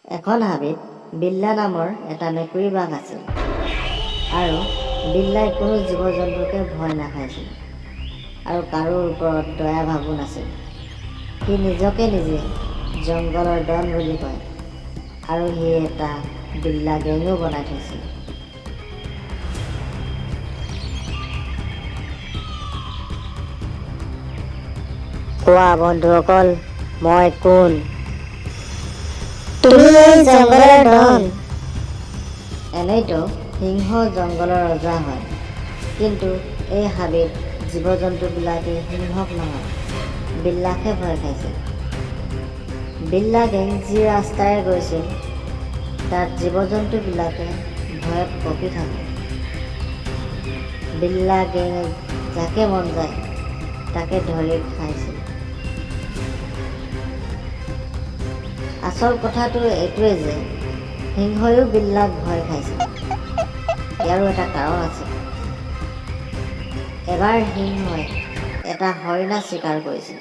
এখন হাবিত বিল্লা নামৰ এটা মেকুৰী বাঘ আছিল আৰু বিল্লাই কোনো জীৱ জন্তুকে ভয় নাখাইছিল আৰু কাৰো ওপৰত দয়া ভাবো নাছিল। সি নিজকে নিজে জংঘলৰ ডন বুলি কয় আৰু সি এটা বিল্লা গেঙো বনাই থৈছিল। কোৱা বন্ধুসকল, মই কোন? তুমি এই জংঘলৰ ডন। এনেইতো সিংহ জংঘলৰ ৰজা হয়, কিন্তু এই হাবিত জীৱ জন্তুবিলাকে সিংহক নহয় বিল্লাকহে ভয় খাইছিল। বিল্লা গেং যি ৰাস্তাৰে গৈছিল তাত জীৱ জন্তুবিলাকে ভয়ত কঁপি থাকে। বিল্লা গেঙে যাকে মন যায় তাকে ধৰি খাইছিল। আচল কথাটো এইটোৱে যে সিংহয়ো বিল্লাক ভয় খাইছিল। ইয়াৰো এটা কাৰণ আছে। এবাৰ সিংহই এটা হৰিণা চিকাৰ কৰিছিল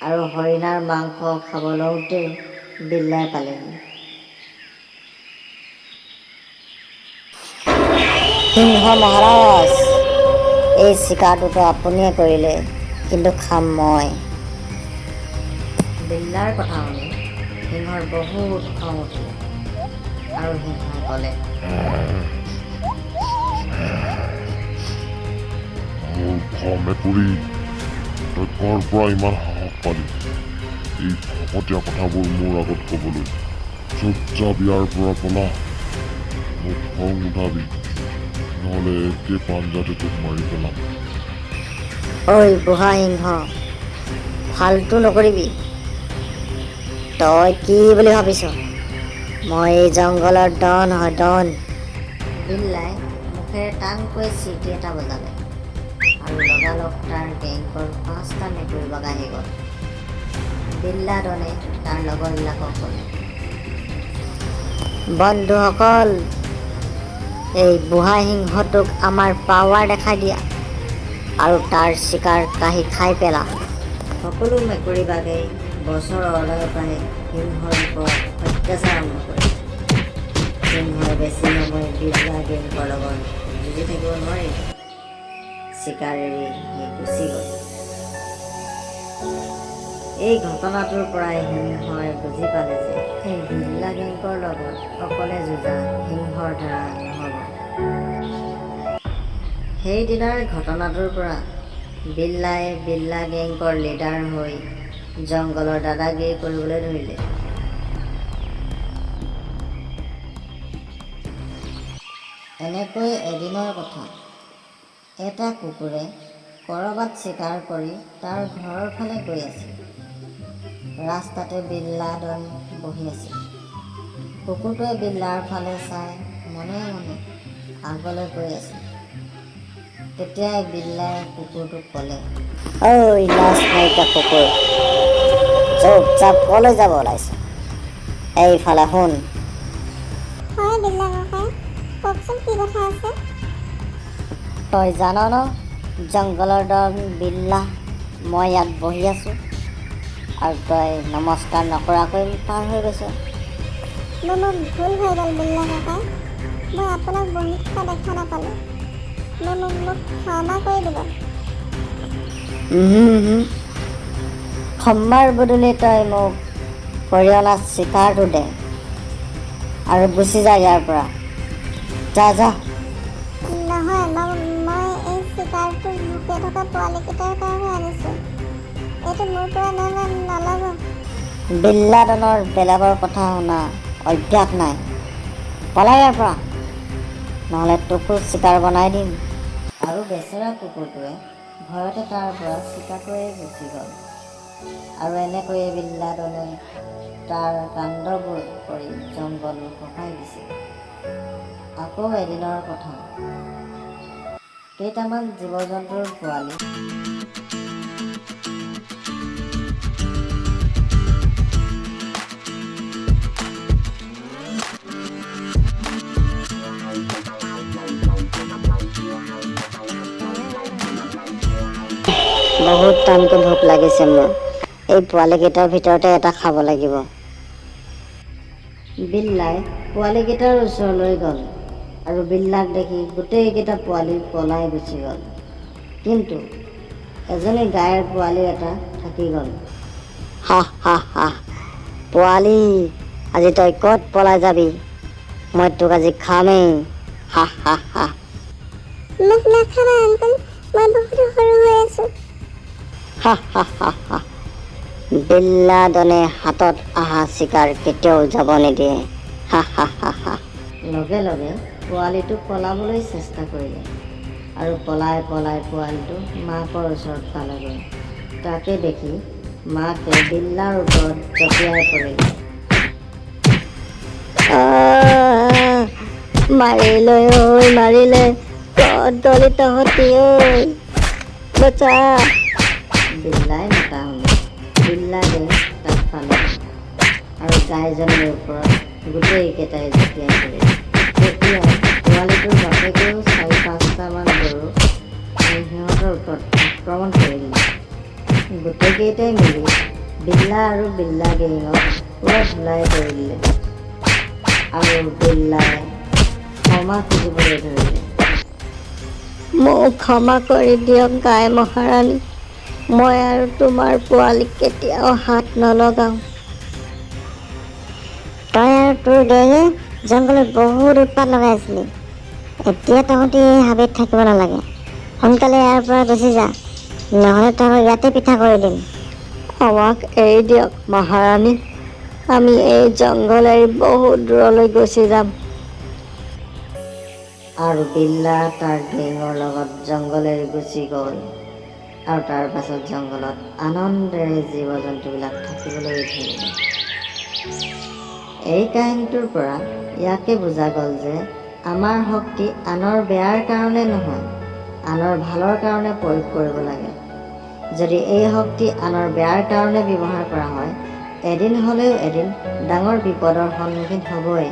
আৰু হৰিণাৰ মাংস খাব লওঁতেই বিল্লাই পালেহি। সিংহ মহাৰাজ, এই চিকাৰটোতো আপুনিয়ে কৰিলে, কিন্তু খাম মই। বিল্লাৰ কথা শুনি সিংহৰ বহুত খং উঠিলে আৰু সিংহই ক'লে, মূৰ্খ মেকুৰী, তই ক'ৰ পৰা ইমান সাহস পালি এই ফকতীয়া কথাবোৰ মোৰ আগত ক'বলৈ? চুপচাপ ইয়াৰ পৰা পলা, মোক খং উঠাবি, নহ'লে একে পাঞ্জাতে তোক মাৰি পেলাম। ঐ বুঢ়া সিংহ, ফাল্টু নকৰিবি। তই কি বুলি ভাবিছ? মই এই জংঘলৰ ডন হয়, ডন। বিল্লাই মুখেৰে টানকৈ চিটি এটা বজালে আৰু লগালগ তাৰ গেংকৰ 5টা মেকুৰী বাঘ আহি গ'ল। বিল্লা ডনে তাৰ লগৰবিলাকক ক'লে, বন্ধুসকল, এই বুঢ়া সিংহটোক আমাৰ পাৱাৰ দেখাই দিয়া আৰু তাৰ চিকাৰ কাঢ়ি খাই পেলা। সকলো মেকুৰী বাঘেই বছৰৰ অলৈৰ পৰাই সিংহৰ ওপৰত অত্যাচাৰ আৰম্ভ কৰে। সিংহই বেছি সময় বিল্লা গেংকৰ লগত যুঁজি থাকিব নোৱাৰি চিকাৰ এৰি সি গুচি গ'ল। এই ঘটনাটোৰ পৰাই সিংহই বুজি পালে যে এই বিল্লা গেংকৰ লগত অকলে যুঁজা সিংহৰ দ্বাৰা নহ'ব। সেইদিনাৰ ঘটনাটোৰ পৰা বিল্লাই বিল্লা গেংকৰ লিডাৰ হৈ জংঘলৰ দাদাগিৰি কৰিবলৈ ধৰিলে। এনেকৈ এদিনৰ কথা, এটা কুকুৰে ক'ৰবাত চিকাৰ কৰি তাৰ ঘৰৰ ফালে গৈ আছিল। ৰাস্তাতে বিল্লা ডন বহি আছিল। কুকুৰটোৱে বিল্লাৰ ফালে চাই মনে মনে আগলৈ গৈ আছিল। তেতিয়াই বিল্লাই কুকুৰটোক ক'লে, ঐ লাজ নাইকিয়া কুকুৰ, চুপচাপ ক'লৈ যাব ওলাইছ? এইফালে শুন। হয় বিল্লা ককাই, কওকচোন কি কথা আছে? তই জান ন জংঘলৰ ডন বিল্লা মই ইয়াত বহি আছোঁ আৰু তই নমস্কাৰ নকৰাকৈ পাৰ হৈ গৈছ। মোৰ ভুল হৈ গ'ল বিল্লা ককাই, মই আপোনাক বহি থকা দেখা নাপালোঁ। মোক ক্ষমা কৰি দিব। ক্ষমাৰ বদলি তই মোক কৰি অনা চিকাৰটো দে আৰু গুচি যা ইয়াৰ পৰা। যা যা। নহয়, মই এই চিকাৰটো ভোকে থকা পোৱালিকেইটাৰ কাৰণে আনিছোঁ। এইটো মোৰ পৰা নল'ব। বিল্লা ডনৰ বেলেগৰ কথা শুনা অভ্যাস নাই। পলা ইয়াৰ পৰা, নহ'লে তোকো চিকাৰ বনাই দিম। আৰু বেচেৰা কুকুৰটোৱে ভয়তে তাৰ পৰা চিকাৰটোৱে গুচি গ'ল। আৰু এনেকৈয়ে বিল্লা ডনে তাৰ কাণ্ডবোৰ কৰি জংঘল সহায় দিছিল। আকৌ এদিনৰ কথা, কেইটামান জীৱ জন্তুৰ পোৱালি বহুত টানকৈ ভোক লাগিছে মোৰ। এই পোৱালিকেইটাৰ ভিতৰতে এটা খাব লাগিব। বিল্লাই পোৱালিকেইটাৰ ওচৰলৈ গ'ল আৰু বিল্লাক দেখি গোটেইকেইটা পোৱালি পলাই গুচি গ'ল। কিন্তু এজনী গাইৰ পোৱালি এটা থাকি গ'ল। হা হা হা, পোৱালি আজি তই ক'ত পলাই যাবি? মই তোক আজি খামেই। হা হা হা। মোক নাখাবা আংকল, মই বহুত সৰু হৈ আছো। হা হা হা হা। বিল্লাদনে হাতত অহা চিকাৰ কেতিয়াও যাব নিদিয়ে। হা হা হা হা। লগে লগে পোৱালিটো পলাবলৈ চেষ্টা কৰিলে আৰু পলাই পলাই পোৱালিটো মাকৰ ওচৰত পালেগৈ। তাকে দেখি মাকে বিল্লাৰ ওপৰত জঁপিয়াই পৰিলে। মাৰিলে ঐ মাৰিলে, ক'ত গলি তহঁতি ঐ, বচা। বিল্লাই মাতা শুনি বিল্লাকে তাক পালে আৰু গাইজনীৰ ওপৰত গোটেইকেইটাই জঁপিয়াই পৰিলে। তেতিয়া পোৱালিটোৰ বাপেকেও ৪-৫টামান গৰু সিহঁতৰ ওপৰত আক্ৰমণ কৰিলে। গোটেইকেইটাই মিলি বিল্লা আৰু বিল্লা গেঙক পুৰা ধুলাই কৰি দিলে আৰু বিল্লাই ক্ষমা খুজিবলৈ ধৰিলে। মোক ক্ষমা কৰি দিয়ক গাই মহাৰাণী, মই আৰু তোমাৰ পোৱালীক কেতিয়াও হাত নলগাওঁ। তই আৰু তোৰ গেঙে জংঘলত বহুত উৎপাত লগাইছিলি। এতিয়া তহঁতি এই হাবিত থাকিব নালাগে, সোনকালে ইয়াৰ পৰা গুচি যা, নহ'লে তহঁতক ইয়াতে পিঠা কৰি দিম। আমাক এৰি দিয়ক মহাৰাণী, আমি এই জংঘল এৰি বহুত দূৰলৈ গুচি যাম। আৰু বিল্লা তাৰ গেঙৰ লগত জংঘল এৰি গুচি গ'ল আৰু তাৰ পাছত জংঘলত আনন্দেৰে জীৱ জন্তুবিলাক থাকিবলৈ ধৰিলে। এই কাহিনীটোৰ পৰা ইয়াকে বুজা গ'ল যে আমাৰ শক্তি আনৰ বেয়াৰ কাৰণে নহয়, আনৰ ভালৰ কাৰণে প্ৰয়োগ কৰিব লাগে। যদি এই শক্তি আনৰ বেয়াৰ কাৰণে ব্যৱহাৰ কৰা হয়, এদিন হ'লেও এদিন ডাঙৰ বিপদৰ সন্মুখীন হ'বই।